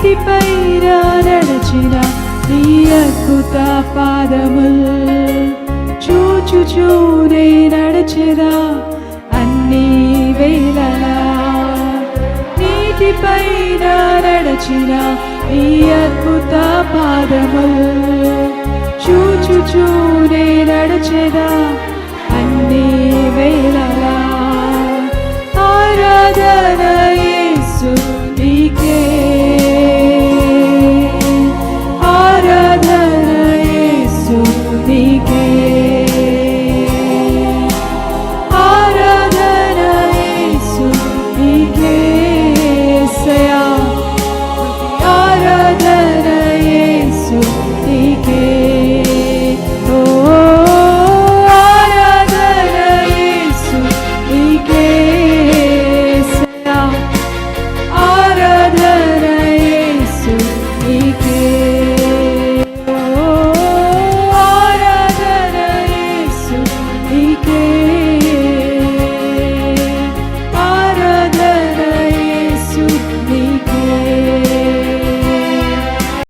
నీటిపైన నడచిన నీ అద్భుత పాదముల్ చూచుచూనే నడచెదా అన్ని వేళలా. నీటిపైన నడచిన నీ అద్భుత పాదముల్ చూచుచూనే నడచెదా అన్ని వేళలా. ఆరాధన యేసు నీకే, ఆరాధన యేసు నీకే, ఆరాధన యేసు నీకే యేసయ్యా, ఆరాధన యేసు నీకే. ఓ ఆరాధన యేసు నీకే యేసయ్యా, ఆరాధన యేసు నీకే. ఓ ఆరాధన యేసు నీకే.